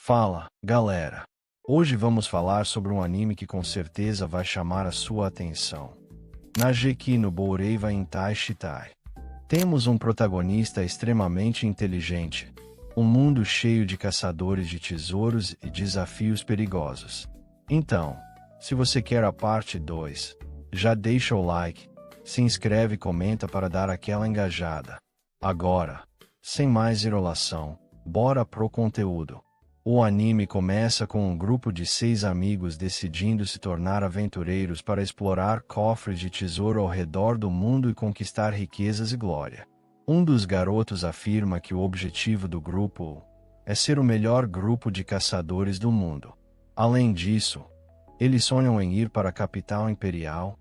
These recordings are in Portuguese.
Fala, galera! Hoje vamos falar sobre um anime que com certeza vai chamar a sua atenção. Nageki no Boureiwa Intai Shitai. Temos um protagonista extremamente inteligente, um mundo cheio de caçadores de tesouros e desafios perigosos. Então, se você quer a parte 2, já deixa o like, se inscreve e comenta para dar aquela engajada. Agora, sem mais enrolação, bora pro conteúdo. O anime começa com um grupo de 6 amigos decidindo se tornar aventureiros para explorar cofres de tesouro ao redor do mundo e conquistar riquezas e glória. Um dos garotos afirma que o objetivo do grupo é ser o melhor grupo de caçadores do mundo. Além disso, eles sonham em ir para a capital imperial,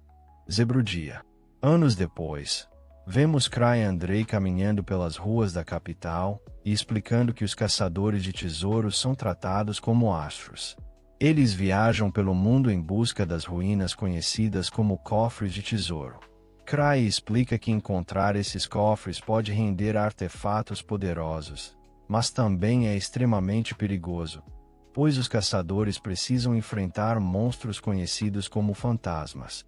Zerbrudia. Anos depois, vemos Cry e Andrei caminhando pelas ruas da capital e explicando que os caçadores de tesouros são tratados como astros. Eles viajam pelo mundo em busca das ruínas conhecidas como cofres de tesouro. Cry explica que encontrar esses cofres pode render artefatos poderosos, mas também é extremamente perigoso, pois os caçadores precisam enfrentar monstros conhecidos como fantasmas.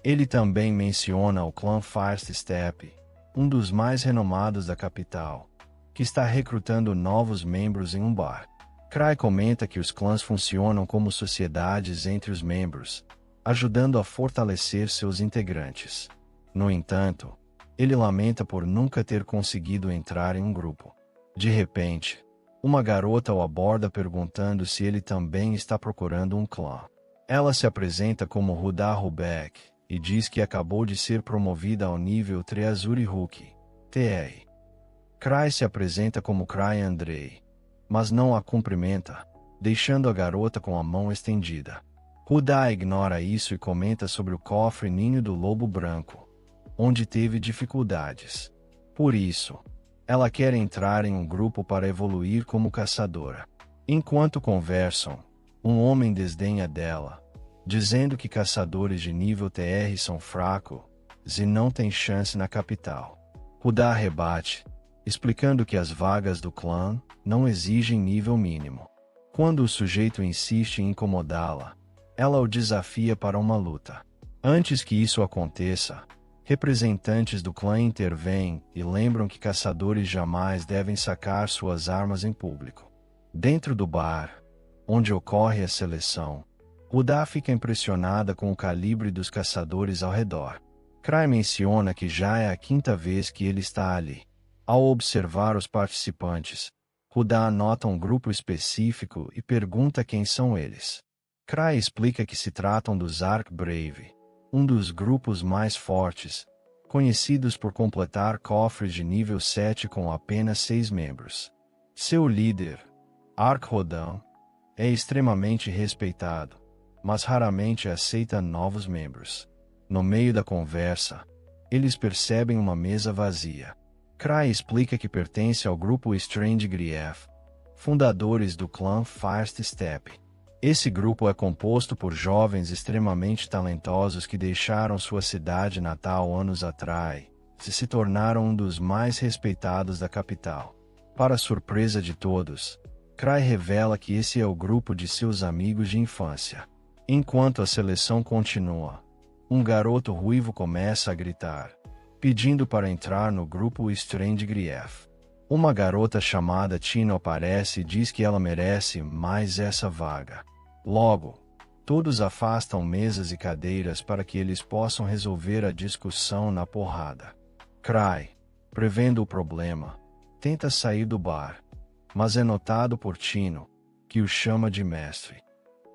Ele também menciona o clã First Step, um dos mais renomados da capital, que está recrutando novos membros em um bar. Cry comenta que os clãs funcionam como sociedades entre os membros, ajudando a fortalecer seus integrantes. No entanto, ele lamenta por nunca ter conseguido entrar em um grupo. De repente, uma garota o aborda perguntando se ele também está procurando um clã. Ela se apresenta como Ruda Rubek e diz que acabou de ser promovida ao nível Treazuri Hulk, TR. Cry se apresenta como Cry Andrei, mas não a cumprimenta, deixando a garota com a mão estendida. Ruda ignora isso e comenta sobre o cofre Ninho do Lobo Branco, onde teve dificuldades. Por isso, ela quer entrar em um grupo para evoluir como caçadora. Enquanto conversam, um homem desdenha dela, dizendo que caçadores de nível TR são fracos e não têm chance na capital. Ruda rebate, explicando que as vagas do clã não exigem nível mínimo. Quando o sujeito insiste em incomodá-la, ela o desafia para uma luta. Antes que isso aconteça, representantes do clã intervêm e lembram que caçadores jamais devem sacar suas armas em público. Dentro do bar, onde ocorre a seleção, Ruda fica impressionada com o calibre dos caçadores ao redor. Cry menciona que já é a 5ª vez que ele está ali. Ao observar os participantes, Ruda anota um grupo específico e pergunta quem são eles. Cry explica que se tratam dos Ark Brave, um dos grupos mais fortes, conhecidos por completar cofres de nível 7 com apenas 6 membros. Seu líder, Ark Rodan, é extremamente respeitado, mas raramente aceita novos membros. No meio da conversa, eles percebem uma mesa vazia. Cry explica que pertence ao grupo Strange Grief, fundadores do clã First Step. Esse grupo é composto por jovens extremamente talentosos que deixaram sua cidade natal anos atrás e se tornaram um dos mais respeitados da capital. Para surpresa de todos, Cry revela que esse é o grupo de seus amigos de infância. Enquanto a seleção continua, um garoto ruivo começa a gritar, pedindo para entrar no grupo Strange Grief. Uma garota chamada Tino aparece e diz que ela merece mais essa vaga. Logo, todos afastam mesas e cadeiras para que eles possam resolver a discussão na porrada. Cry, prevendo o problema, tenta sair do bar, mas é notado por Tino, que o chama de mestre.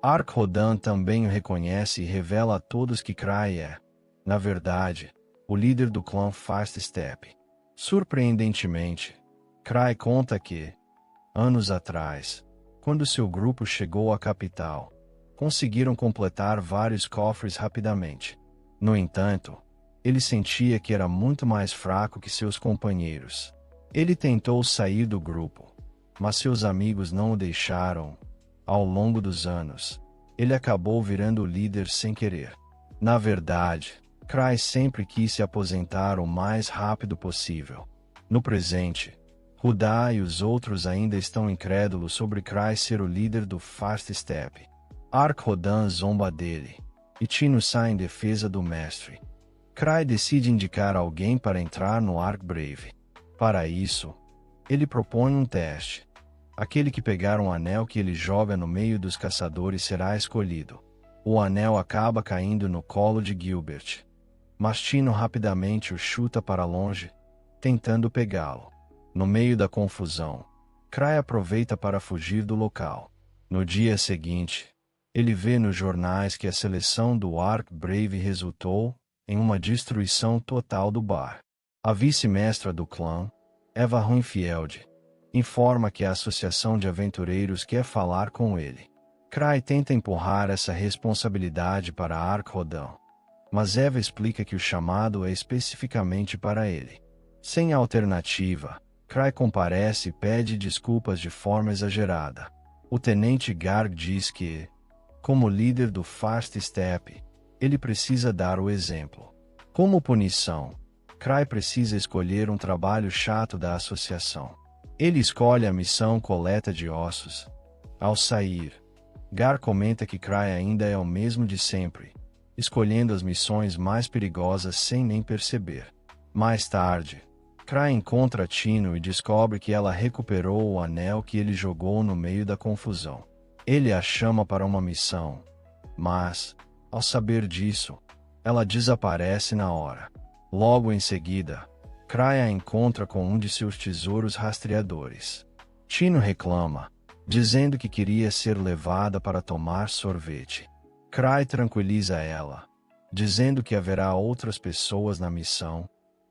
Ark Rodan também o reconhece e revela a todos que Cry é, na verdade, o líder do clã First Step. Surpreendentemente, Cry conta que, anos atrás, quando seu grupo chegou à capital, conseguiram completar vários cofres rapidamente. No entanto, ele sentia que era muito mais fraco que seus companheiros. Ele tentou sair do grupo, mas seus amigos não o deixaram. Ao longo dos anos, ele acabou virando o líder sem querer. Na verdade, Cry sempre quis se aposentar o mais rápido possível. No presente, Rudá e os outros ainda estão incrédulos sobre Cry ser o líder do Fast Step. Arc-Rodan zomba dele, e Tino sai em defesa do mestre. Cry decide indicar alguém para entrar no Arc-Brave. Para isso, ele propõe um teste. Aquele que pegar um anel que ele joga no meio dos caçadores será escolhido. O anel acaba caindo no colo de Gilbert, mas Tino rapidamente o chuta para longe, tentando pegá-lo. No meio da confusão, Cry aproveita para fugir do local. No dia seguinte, ele vê nos jornais que a seleção do Arc-Brave resultou em uma destruição total do bar. A vice-mestra do clã, Eva Ruinfield, informa que a associação de aventureiros quer falar com ele. Cry tenta empurrar essa responsabilidade para Arc-Rodan, mas Eva explica que o chamado é especificamente para ele. Sem alternativa, Cry comparece e pede desculpas de forma exagerada. O tenente Garg diz que, como líder do Fast Step, ele precisa dar o exemplo. Como punição, Cry precisa escolher um trabalho chato da associação. Ele escolhe a missão coleta de ossos. Ao sair, Gar comenta que Cry ainda é o mesmo de sempre, escolhendo as missões mais perigosas sem nem perceber. Mais tarde, Cry encontra Tino e descobre que ela recuperou o anel que ele jogou no meio da confusão. Ele a chama para uma missão, mas, ao saber disso, ela desaparece na hora. Logo em seguida, Cry a encontra com um de seus tesouros rastreadores. Tino reclama, dizendo que queria ser levada para tomar sorvete. Cry tranquiliza ela, dizendo que haverá outras pessoas na missão,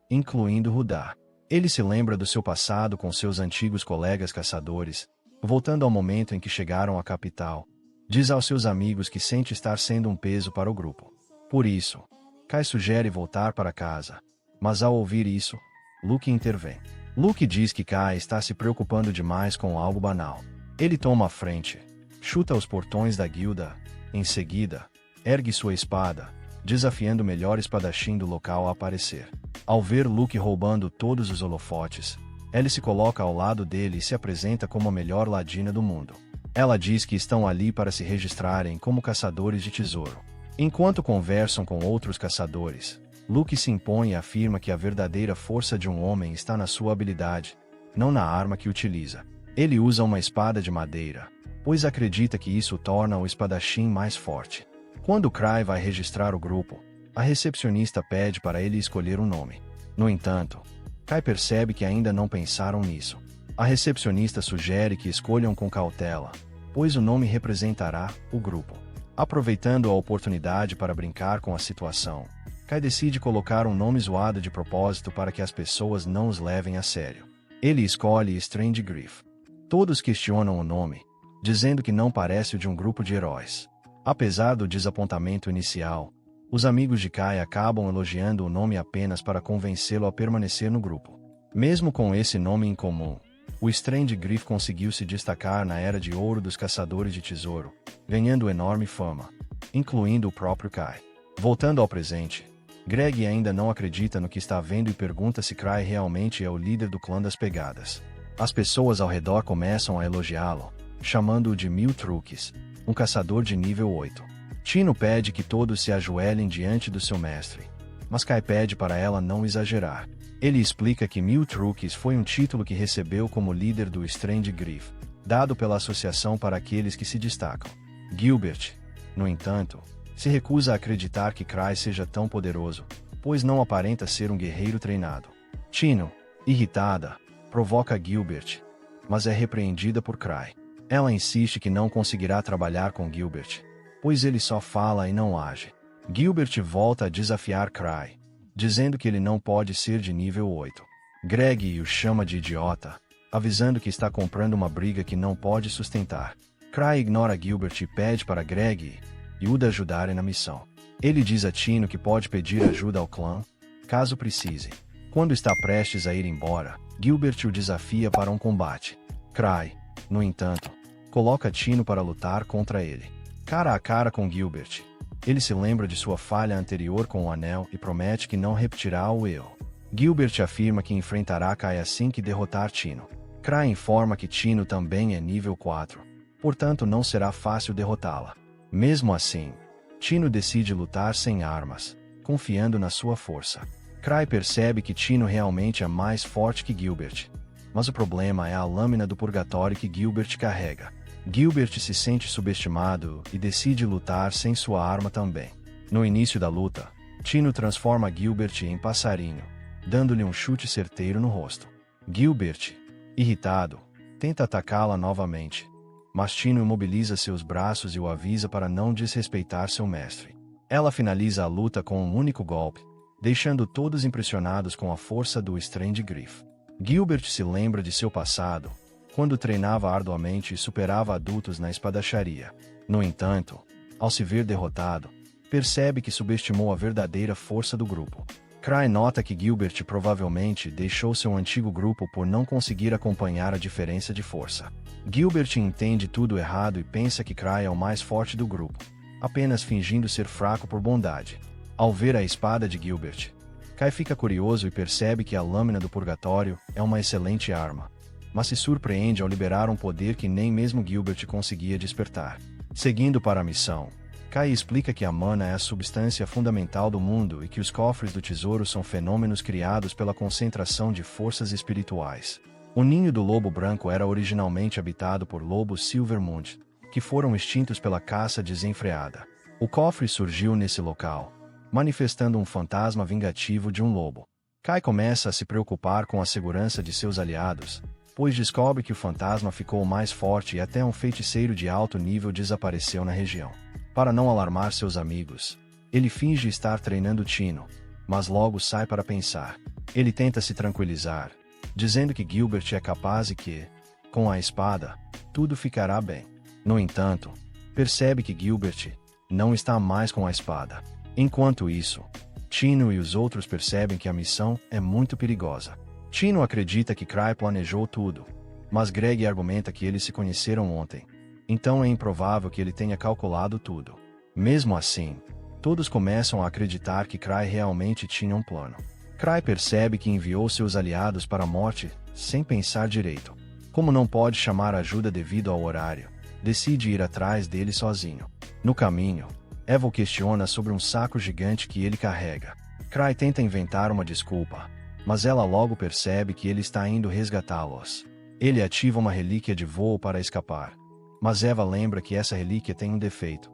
incluindo Rudá. Ele se lembra do seu passado com seus antigos colegas caçadores, voltando ao momento em que chegaram à capital. Diz aos seus amigos que sente estar sendo um peso para o grupo. Por isso, Kai sugere voltar para casa, mas ao ouvir isso, Luke intervém. Luke diz que Kai está se preocupando demais com algo banal. Ele toma a frente, chuta os portões da guilda, em seguida, ergue sua espada, desafiando o melhor espadachim do local a aparecer. Ao ver Luke roubando todos os holofotes, Ellie se coloca ao lado dele e se apresenta como a melhor ladina do mundo. Ela diz que estão ali para se registrarem como caçadores de tesouro. Enquanto conversam com outros caçadores, Luke se impõe e afirma que a verdadeira força de um homem está na sua habilidade, não na arma que utiliza. Ele usa uma espada de madeira, pois acredita que isso torna o espadachim mais forte. Quando Cry vai registrar o grupo, a recepcionista pede para ele escolher um nome. No entanto, Kai percebe que ainda não pensaram nisso. A recepcionista sugere que escolham com cautela, pois o nome representará o grupo. Aproveitando a oportunidade para brincar com a situação, Kai decide colocar um nome zoado de propósito para que as pessoas não os levem a sério. Ele escolhe Strange Griff. Todos questionam o nome, dizendo que não parece o de um grupo de heróis. Apesar do desapontamento inicial, os amigos de Kai acabam elogiando o nome apenas para convencê-lo a permanecer no grupo. Mesmo com esse nome em comum, o Strange Griff conseguiu se destacar na Era de Ouro dos Caçadores de Tesouro, ganhando enorme fama, incluindo o próprio Kai. Voltando ao presente, Greg ainda não acredita no que está vendo e pergunta se Cry realmente é o líder do clã das pegadas. As pessoas ao redor começam a elogiá-lo, chamando-o de Mil Truques, um caçador de nível 8. Tino pede que todos se ajoelhem diante do seu mestre, mas Kai pede para ela não exagerar. Ele explica que Mil Truques foi um título que recebeu como líder do Strange Griff, dado pela associação para aqueles que se destacam. Gilbert, no entanto, se recusa a acreditar que Cry seja tão poderoso, pois não aparenta ser um guerreiro treinado. Tino, irritada, provoca Gilbert, mas é repreendida por Cry. Ela insiste que não conseguirá trabalhar com Gilbert, pois ele só fala e não age. Gilbert volta a desafiar Cry, dizendo que ele não pode ser de nível 8. Greg o chama de idiota, avisando que está comprando uma briga que não pode sustentar. Cry ignora Gilbert e pede para Greg e Uda ajudarem na missão. Ele diz a Tino que pode pedir ajuda ao clã, caso precise. Quando está prestes a ir embora, Gilbert o desafia para um combate. Cry, no entanto, coloca Tino para lutar contra ele. Cara a cara com Gilbert, ele se lembra de sua falha anterior com o anel e promete que não repetirá o erro. Gilbert afirma que enfrentará Kai assim que derrotar Tino. Cry informa que Tino também é nível 4, portanto não será fácil derrotá-la. Mesmo assim, Tino decide lutar sem armas, confiando na sua força. Cry percebe que Tino realmente é mais forte que Gilbert, mas o problema é a lâmina do purgatório que Gilbert carrega. Gilbert se sente subestimado e decide lutar sem sua arma também. No início da luta, Tino transforma Gilbert em passarinho, dando-lhe um chute certeiro no rosto. Gilbert, irritado, tenta atacá-la novamente, mas Tino imobiliza seus braços e o avisa para não desrespeitar seu mestre. Ela finaliza a luta com um único golpe, deixando todos impressionados com a força do Strange-Griff. Gilbert se lembra de seu passado, quando treinava arduamente e superava adultos na espadacharia. No entanto, ao se ver derrotado, percebe que subestimou a verdadeira força do grupo. Cry nota que Gilbert provavelmente deixou seu antigo grupo por não conseguir acompanhar a diferença de força. Gilbert entende tudo errado e pensa que Cry é o mais forte do grupo, apenas fingindo ser fraco por bondade. Ao ver a espada de Gilbert, Kai fica curioso e percebe que a lâmina do purgatório é uma excelente arma, mas se surpreende ao liberar um poder que nem mesmo Gilbert conseguia despertar. Seguindo para a missão, Kai explica que a mana é a substância fundamental do mundo e que os cofres do tesouro são fenômenos criados pela concentração de forças espirituais. O ninho do lobo branco era originalmente habitado por lobos Silvermund, que foram extintos pela caça desenfreada. O cofre surgiu nesse local, manifestando um fantasma vingativo de um lobo. Kai começa a se preocupar com a segurança de seus aliados, pois descobre que o fantasma ficou mais forte e até um feiticeiro de alto nível desapareceu na região. Para não alarmar seus amigos, ele finge estar treinando Tino, mas logo sai para pensar. Ele tenta se tranquilizar, dizendo que Gilbert é capaz e que, com a espada, tudo ficará bem. No entanto, percebe que Gilbert não está mais com a espada. Enquanto isso, Tino e os outros percebem que a missão é muito perigosa. Tino acredita que Cry planejou tudo, mas Greg argumenta que eles se conheceram ontem, então é improvável que ele tenha calculado tudo. Mesmo assim, todos começam a acreditar que Cry realmente tinha um plano. Cry percebe que enviou seus aliados para a morte sem pensar direito. Como não pode chamar ajuda devido ao horário, decide ir atrás dele sozinho. No caminho, Evil questiona sobre um saco gigante que ele carrega. Cry tenta inventar uma desculpa, mas ela logo percebe que ele está indo resgatá-los. Ele ativa uma relíquia de voo para escapar, mas Eva lembra que essa relíquia tem um defeito.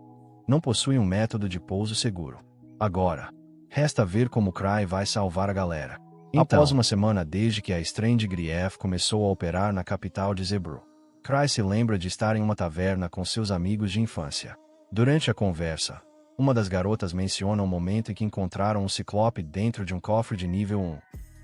Não possui um método de pouso seguro. Agora, resta ver como Cry vai salvar a galera. Após uma semana desde que a Strange-Grief começou a operar na capital de Zebru, Cry se lembra de estar em uma taverna com seus amigos de infância. Durante a conversa, uma das garotas menciona um momento em que encontraram um ciclope dentro de um cofre de nível 1.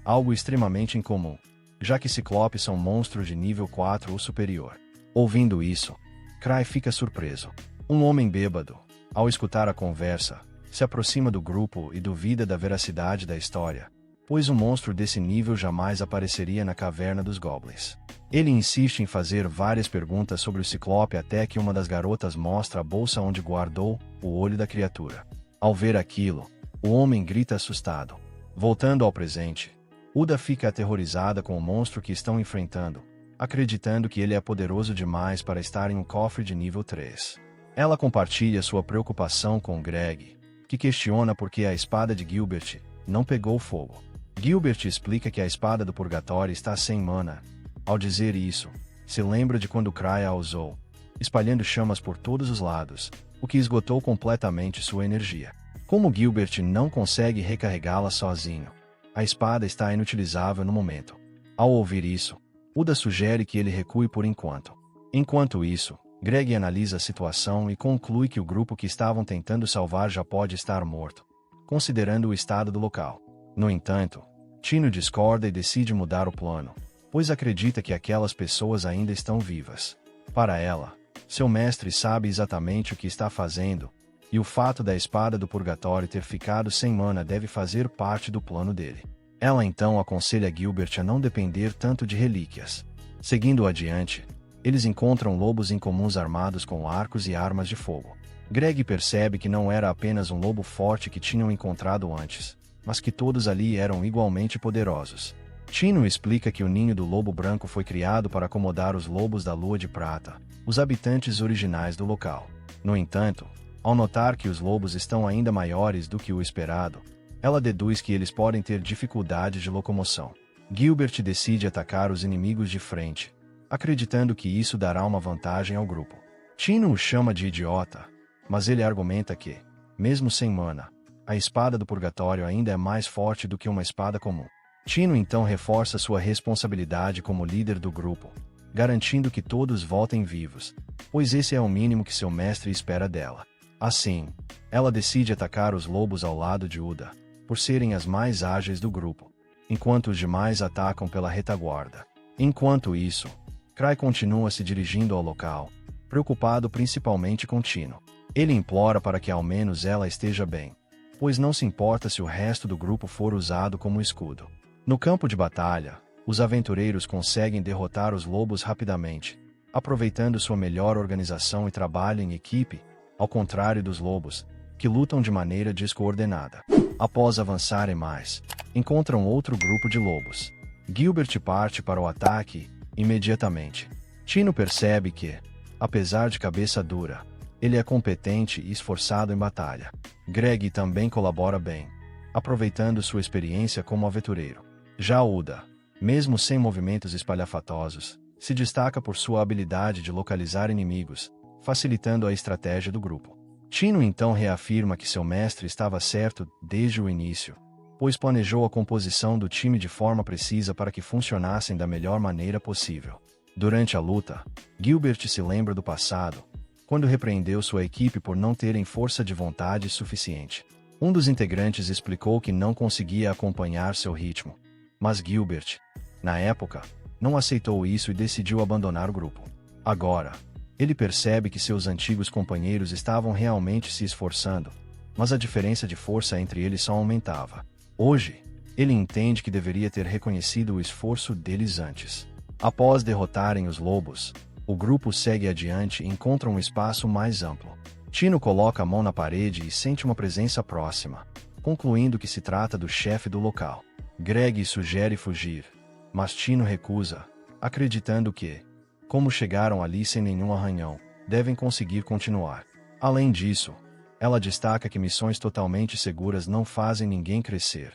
Algo extremamente incomum, já que ciclopes são monstros de nível 4 ou superior. Ouvindo isso, Cry fica surpreso. Um homem bêbado, ao escutar a conversa, se aproxima do grupo e duvida da veracidade da história, pois um monstro desse nível jamais apareceria na caverna dos Goblins. Ele insiste em fazer várias perguntas sobre o ciclope até que uma das garotas mostra a bolsa onde guardou o olho da criatura. Ao ver aquilo, o homem grita assustado. Voltando ao presente, Uda fica aterrorizada com o monstro que estão enfrentando, acreditando que ele é poderoso demais para estar em um cofre de nível 3. Ela compartilha sua preocupação com Greg, que questiona por que a espada de Gilbert não pegou fogo. Gilbert explica que a espada do purgatório está sem mana. Ao dizer isso, se lembra de quando Cry a usou, espalhando chamas por todos os lados, o que esgotou completamente sua energia. Como Gilbert não consegue recarregá-la sozinho, a espada está inutilizável no momento. Ao ouvir isso, Uda sugere que ele recue por enquanto. Enquanto isso, Greg analisa a situação e conclui que o grupo que estavam tentando salvar já pode estar morto, considerando o estado do local. No entanto, Tino discorda e decide mudar o plano, pois acredita que aquelas pessoas ainda estão vivas. Para ela, seu mestre sabe exatamente o que está fazendo, e o fato da espada do purgatório ter ficado sem mana deve fazer parte do plano dele. Ela então aconselha Gilbert a não depender tanto de relíquias. Seguindo adiante, eles encontram lobos incomuns armados com arcos e armas de fogo. Greg percebe que não era apenas um lobo forte que tinham encontrado antes, mas que todos ali eram igualmente poderosos. Chino explica que o ninho do lobo branco foi criado para acomodar os lobos da Lua de Prata, os habitantes originais do local. No entanto, ao notar que os lobos estão ainda maiores do que o esperado, ela deduz que eles podem ter dificuldades de locomoção. Gilbert decide atacar os inimigos de frente, acreditando que isso dará uma vantagem ao grupo. Chino o chama de idiota, mas ele argumenta que, mesmo sem mana, a espada do purgatório ainda é mais forte do que uma espada comum. Chino então reforça sua responsabilidade como líder do grupo, garantindo que todos voltem vivos, pois esse é o mínimo que seu mestre espera dela. Assim, ela decide atacar os lobos ao lado de Uda, por serem as mais ágeis do grupo, enquanto os demais atacam pela retaguarda. Enquanto isso, Cry continua se dirigindo ao local, preocupado principalmente com Chino. Ele implora para que ao menos ela esteja bem, pois não se importa se o resto do grupo for usado como escudo. No campo de batalha, os aventureiros conseguem derrotar os lobos rapidamente, aproveitando sua melhor organização e trabalho em equipe, ao contrário dos lobos, que lutam de maneira descoordenada. Após avançarem mais, encontram outro grupo de lobos. Gilbert parte para o ataque imediatamente. Chino percebe que, apesar de cabeça dura, ele é competente e esforçado em batalha. Greg também colabora bem, aproveitando sua experiência como aventureiro. Já Uda, mesmo sem movimentos espalhafatosos, se destaca por sua habilidade de localizar inimigos, facilitando a estratégia do grupo. Chino então reafirma que seu mestre estava certo desde o início, pois planejou a composição do time de forma precisa para que funcionassem da melhor maneira possível. Durante a luta, Gilbert se lembra do passado, quando repreendeu sua equipe por não terem força de vontade suficiente. Um dos integrantes explicou que não conseguia acompanhar seu ritmo, mas Gilbert, na época, não aceitou isso e decidiu abandonar o grupo. Agora, ele percebe que seus antigos companheiros estavam realmente se esforçando, mas a diferença de força entre eles só aumentava. Hoje, ele entende que deveria ter reconhecido o esforço deles antes. Após derrotarem os lobos, o grupo segue adiante e encontra um espaço mais amplo. Chino coloca a mão na parede e sente uma presença próxima, concluindo que se trata do chefe do local. Greg sugere fugir, mas Chino recusa, acreditando que, como chegaram ali sem nenhum arranhão, devem conseguir continuar. Além disso, ela destaca que missões totalmente seguras não fazem ninguém crescer.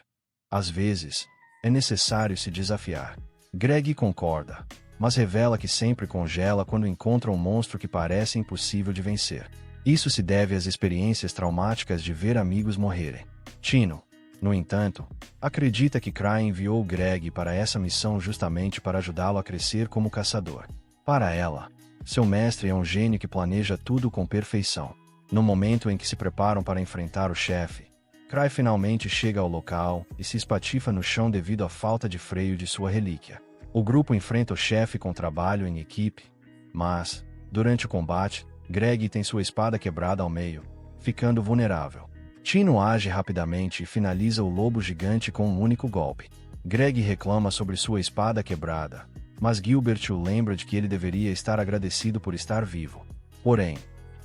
Às vezes, é necessário se desafiar. Greg concorda, mas revela que sempre congela quando encontra um monstro que parece impossível de vencer. Isso se deve às experiências traumáticas de ver amigos morrerem. Chino, no entanto, acredita que Cry enviou Greg para essa missão justamente para ajudá-lo a crescer como caçador. Para ela, seu mestre é um gênio que planeja tudo com perfeição. No momento em que se preparam para enfrentar o chefe, Cry finalmente chega ao local e se espatifa no chão devido à falta de freio de sua relíquia. O grupo enfrenta o chefe com trabalho em equipe, mas, durante o combate, Greg tem sua espada quebrada ao meio, ficando vulnerável. Chino age rapidamente e finaliza o lobo gigante com um único golpe. Greg reclama sobre sua espada quebrada, mas Gilbert o lembra de que ele deveria estar agradecido por estar vivo. Porém,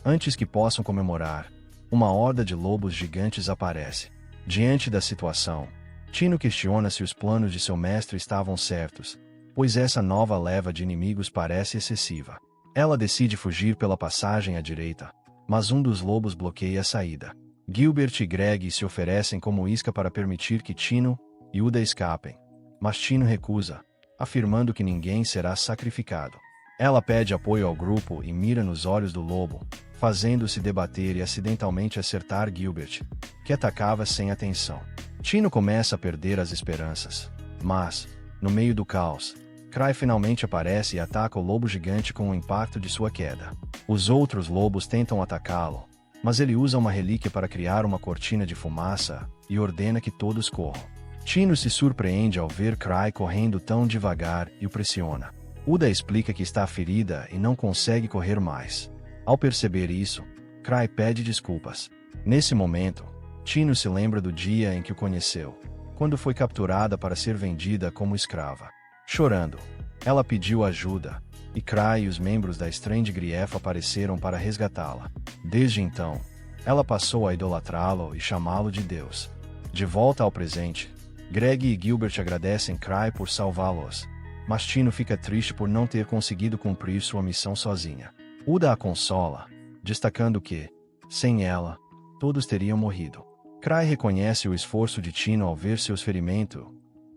antes que possam comemorar, uma horda de lobos gigantes aparece. Diante da situação, Chino questiona se os planos de seu mestre estavam certos, pois essa nova leva de inimigos parece excessiva. Ela decide fugir pela passagem à direita, mas um dos lobos bloqueia a saída. Gilbert e Greg se oferecem como isca para permitir que Chino e Uda escapem, mas Chino recusa, afirmando que ninguém será sacrificado. Ela pede apoio ao grupo e mira nos olhos do lobo, fazendo-se debater e acidentalmente acertar Gilbert, que atacava sem atenção. Chino começa a perder as esperanças, mas, no meio do caos, Cry finalmente aparece e ataca o lobo gigante com o impacto de sua queda. Os outros lobos tentam atacá-lo, mas ele usa uma relíquia para criar uma cortina de fumaça e ordena que todos corram. Chino se surpreende ao ver Cry correndo tão devagar e o pressiona. Uda explica que está ferida e não consegue correr mais. Ao perceber isso, Cry pede desculpas. Nesse momento, Chino se lembra do dia em que o conheceu, quando foi capturada para ser vendida como escrava. Chorando, ela pediu ajuda, e Cry e os membros da Strand Grief apareceram para resgatá-la. Desde então, ela passou a idolatrá-lo e chamá-lo de Deus. De volta ao presente, Greg e Gilbert agradecem Cry por salvá-los, mas Tino fica triste por não ter conseguido cumprir sua missão sozinha. Huda a consola, destacando que, sem ela, todos teriam morrido. Cry reconhece o esforço de Tino ao ver seus ferimentos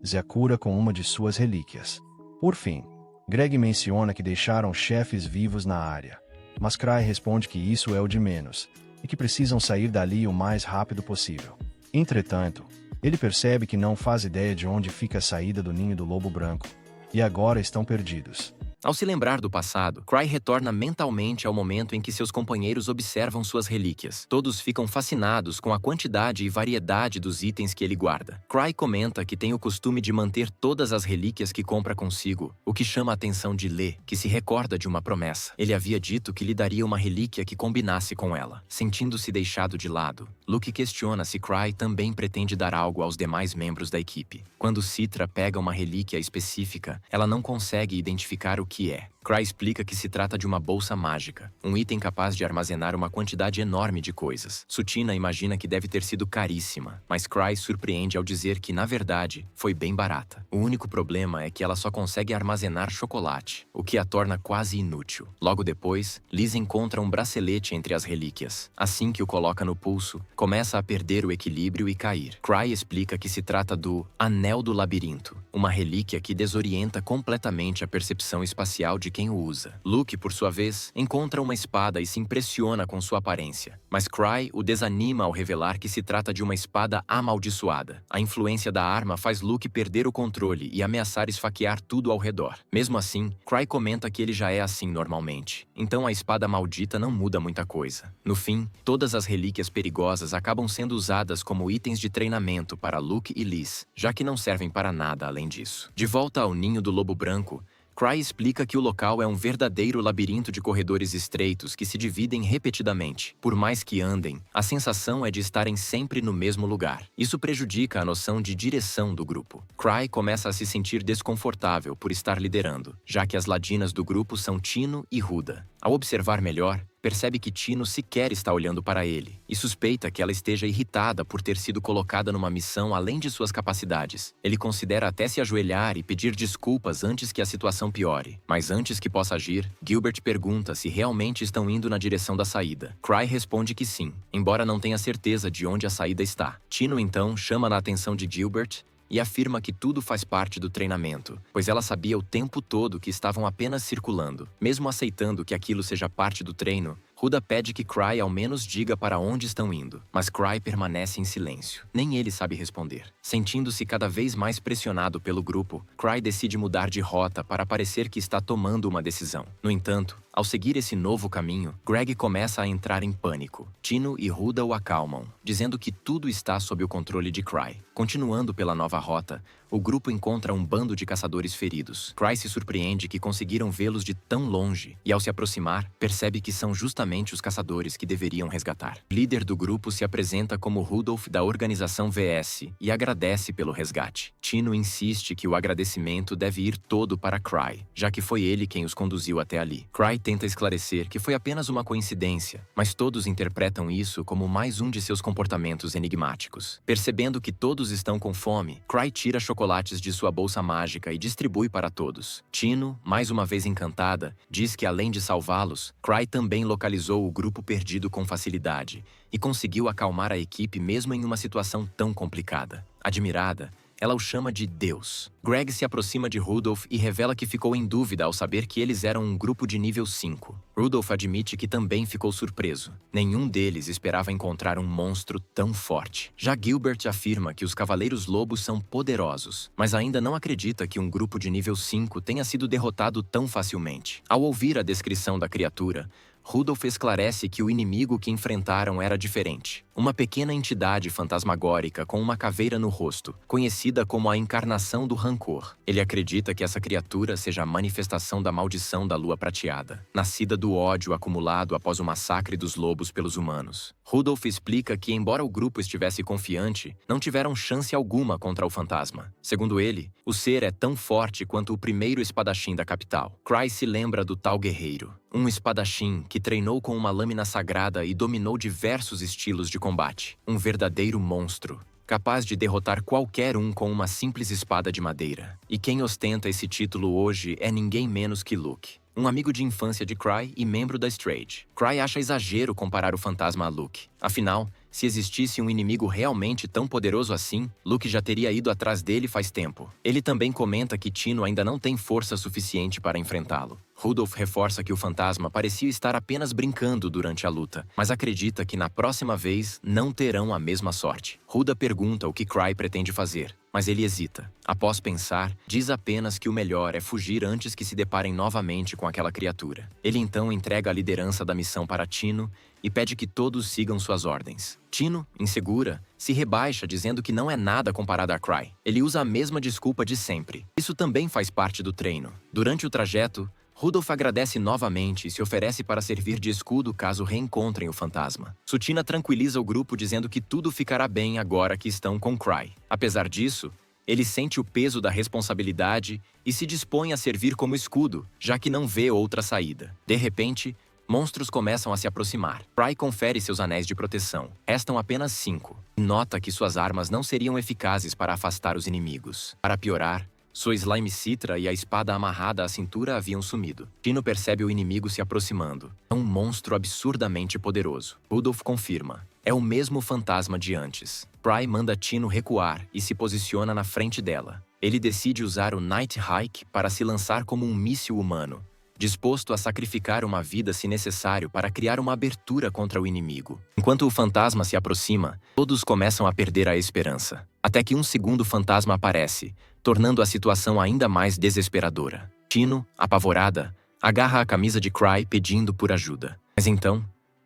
e a cura com uma de suas relíquias. Por fim, Greg menciona que deixaram chefes vivos na área, mas Cry responde que isso é o de menos, e que precisam sair dali o mais rápido possível. Entretanto, ele percebe que não faz ideia de onde fica a saída do ninho do lobo branco, e agora estão perdidos. Ao se lembrar do passado, Cry retorna mentalmente ao momento em que seus companheiros observam suas relíquias. Todos ficam fascinados com a quantidade e variedade dos itens que ele guarda. Cry comenta que tem o costume de manter todas as relíquias que compra consigo, o que chama a atenção de Lee, que se recorda de uma promessa. Ele havia dito que lhe daria uma relíquia que combinasse com ela. Sentindo-se deixado de lado, Luke questiona se Cry também pretende dar algo aos demais membros da equipe. Quando Citra pega uma relíquia específica, ela não consegue identificar o que é. Cry explica que se trata de uma bolsa mágica, um item capaz de armazenar uma quantidade enorme de coisas. Sutina imagina que deve ter sido caríssima, mas Cry surpreende ao dizer que, na verdade, foi bem barata. O único problema é que ela só consegue armazenar chocolate, o que a torna quase inútil. Logo depois, Liz encontra um bracelete entre as relíquias. Assim que o coloca no pulso, começa a perder o equilíbrio e cair. Cry explica que se trata do Anel do Labirinto, uma relíquia que desorienta completamente a percepção espacial de quem o usa. Luke, por sua vez, encontra uma espada e se impressiona com sua aparência, mas Cry o desanima ao revelar que se trata de uma espada amaldiçoada. A influência da arma faz Luke perder o controle e ameaçar esfaquear tudo ao redor. Mesmo assim, Cry comenta que ele já é assim normalmente, então a espada maldita não muda muita coisa. No fim, todas as relíquias perigosas acabam sendo usadas como itens de treinamento para Luke e Liz, já que não servem para nada além disso. De volta ao ninho do lobo branco, Cry explica que o local é um verdadeiro labirinto de corredores estreitos que se dividem repetidamente. Por mais que andem, a sensação é de estarem sempre no mesmo lugar. Isso prejudica a noção de direção do grupo. Cry começa a se sentir desconfortável por estar liderando, já que as ladinas do grupo são Tino e Huda. Ao observar melhor, percebe que Tino sequer está olhando para ele, e suspeita que ela esteja irritada por ter sido colocada numa missão além de suas capacidades. Ele considera até se ajoelhar e pedir desculpas antes que a situação piore. Mas antes que possa agir, Gilbert pergunta se realmente estão indo na direção da saída. Cry responde que sim, embora não tenha certeza de onde a saída está. Tino então chama a atenção de Gilbert e afirma que tudo faz parte do treinamento, pois ela sabia o tempo todo que estavam apenas circulando. Mesmo aceitando que aquilo seja parte do treino, Huda pede que Cry ao menos diga para onde estão indo, mas Cry permanece em silêncio. Nem ele sabe responder. Sentindo-se cada vez mais pressionado pelo grupo, Cry decide mudar de rota para parecer que está tomando uma decisão. No entanto, ao seguir esse novo caminho, Greg começa a entrar em pânico. Tino e Huda o acalmam, dizendo que tudo está sob o controle de Cry. Continuando pela nova rota, o grupo encontra um bando de caçadores feridos. Cry se surpreende que conseguiram vê-los de tão longe, e ao se aproximar, percebe que são justamente os caçadores que deveriam resgatar. O líder do grupo se apresenta como Rudolph da organização VS e agradece pelo resgate. Tino insiste que o agradecimento deve ir todo para Cry, já que foi ele quem os conduziu até ali. Cry tenta esclarecer que foi apenas uma coincidência, mas todos interpretam isso como mais um de seus comportamentos enigmáticos. Percebendo que todos estão com fome, Cry tira chocolates de sua bolsa mágica e distribui para todos. Tino, mais uma vez encantada, diz que além de salvá-los, Cry também localizou o grupo perdido com facilidade e conseguiu acalmar a equipe mesmo em uma situação tão complicada. Admirada, ela o chama de Deus. Greg se aproxima de Rudolph e revela que ficou em dúvida ao saber que eles eram um grupo de nível 5. Rudolph admite que também ficou surpreso. Nenhum deles esperava encontrar um monstro tão forte. Já Gilbert afirma que os Cavaleiros Lobos são poderosos, mas ainda não acredita que um grupo de nível 5 tenha sido derrotado tão facilmente. Ao ouvir a descrição da criatura, Rudolph esclarece que o inimigo que enfrentaram era diferente. Uma pequena entidade fantasmagórica com uma caveira no rosto, conhecida como a encarnação do rancor. Ele acredita que essa criatura seja a manifestação da maldição da Lua Prateada, nascida do ódio acumulado após o massacre dos lobos pelos humanos. Rudolph explica que, embora o grupo estivesse confiante, não tiveram chance alguma contra o fantasma. Segundo ele, o ser é tão forte quanto o primeiro espadachim da capital. Cry se lembra do tal guerreiro, um espadachim que treinou com uma lâmina sagrada e dominou diversos estilos de combate. Um verdadeiro monstro. capaz de derrotar qualquer um com uma simples espada de madeira. E quem ostenta esse título hoje é ninguém menos que Luke, um amigo de infância de Cry e membro da Strayed. Cry acha exagero comparar o fantasma a Luke. Afinal, se existisse um inimigo realmente tão poderoso assim, Luke já teria ido atrás dele faz tempo. Ele também comenta que Tino ainda não tem força suficiente para enfrentá-lo. Rudolph reforça que o fantasma parecia estar apenas brincando durante a luta, mas acredita que na próxima vez não terão a mesma sorte. Ruda pergunta o que Cry pretende fazer, mas ele hesita. Após pensar, diz apenas que o melhor é fugir antes que se deparem novamente com aquela criatura. Ele então entrega a liderança da missão para Tino e pede que todos sigam suas ordens. Tino, insegura, se rebaixa dizendo que não é nada comparado a Cry. Ele usa a mesma desculpa de sempre. Isso também faz parte do treino. Durante o trajeto, Rudolph agradece novamente e se oferece para servir de escudo caso reencontrem o fantasma. Sutina tranquiliza o grupo dizendo que tudo ficará bem agora que estão com Cry. Apesar disso, ele sente o peso da responsabilidade e se dispõe a servir como escudo, já que não vê outra saída. De repente, monstros começam a se aproximar. Cry confere seus anéis de proteção. Restam apenas 5. Nota que suas armas não seriam eficazes para afastar os inimigos. Para piorar, sua slime citra e a espada amarrada à cintura haviam sumido. Tino percebe o inimigo se aproximando. É um monstro absurdamente poderoso. Rudolph confirma. É o mesmo fantasma de antes. Cry manda Tino recuar e se posiciona na frente dela. Ele decide usar o Night Hike para se lançar como um míssil humano, disposto a sacrificar uma vida se necessário para criar uma abertura contra o inimigo. Enquanto o fantasma se aproxima, todos começam a perder a esperança. Até que um segundo fantasma aparece, tornando a situação ainda mais desesperadora. Tino, apavorada, agarra a camisa de Cry pedindo por ajuda. Mas então,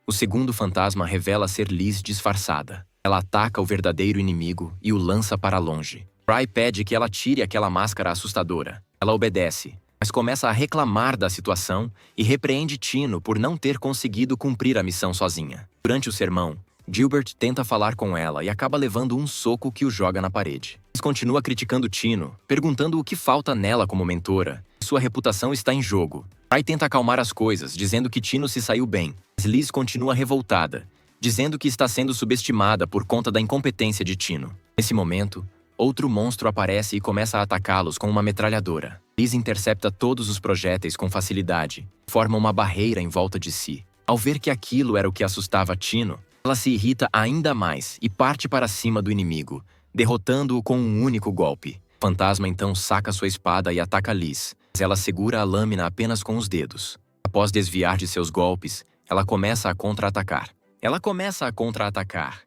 o segundo fantasma revela ser Liz disfarçada. Ela ataca o verdadeiro inimigo e o lança para longe. Cry pede que ela tire aquela máscara assustadora. Ela obedece, mas começa a reclamar da situação e repreende Tino por não ter conseguido cumprir a missão sozinha. Durante o sermão, Gilbert tenta falar com ela e acaba levando um soco que o joga na parede. Liz continua criticando Tino, perguntando o que falta nela como mentora. Sua reputação está em jogo. Cry tenta acalmar as coisas, dizendo que Tino se saiu bem, mas Liz continua revoltada, dizendo que está sendo subestimada por conta da incompetência de Tino. Nesse momento, outro monstro aparece e começa a atacá-los com uma metralhadora. Liz intercepta todos os projéteis com facilidade, forma uma barreira em volta de si. Ao ver que aquilo era o que assustava Tino, ela se irrita ainda mais e parte para cima do inimigo, derrotando-o com um único golpe. O fantasma então saca sua espada e ataca Liz, mas ela segura a lâmina apenas com os dedos. Após desviar de seus golpes, ela começa a contra-atacar.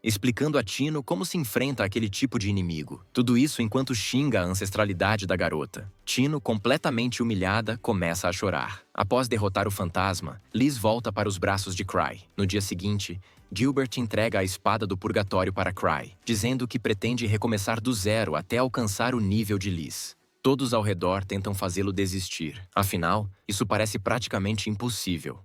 Explicando a Tino como se enfrenta aquele tipo de inimigo. Tudo isso enquanto xinga a ancestralidade da garota. Tino, completamente humilhada, começa a chorar. Após derrotar o fantasma, Liz volta para os braços de Cry. No dia seguinte, Gilbert entrega a espada do purgatório para Cry, dizendo que pretende recomeçar do zero até alcançar o nível de Liz. Todos ao redor tentam fazê-lo desistir. Afinal, isso parece praticamente impossível.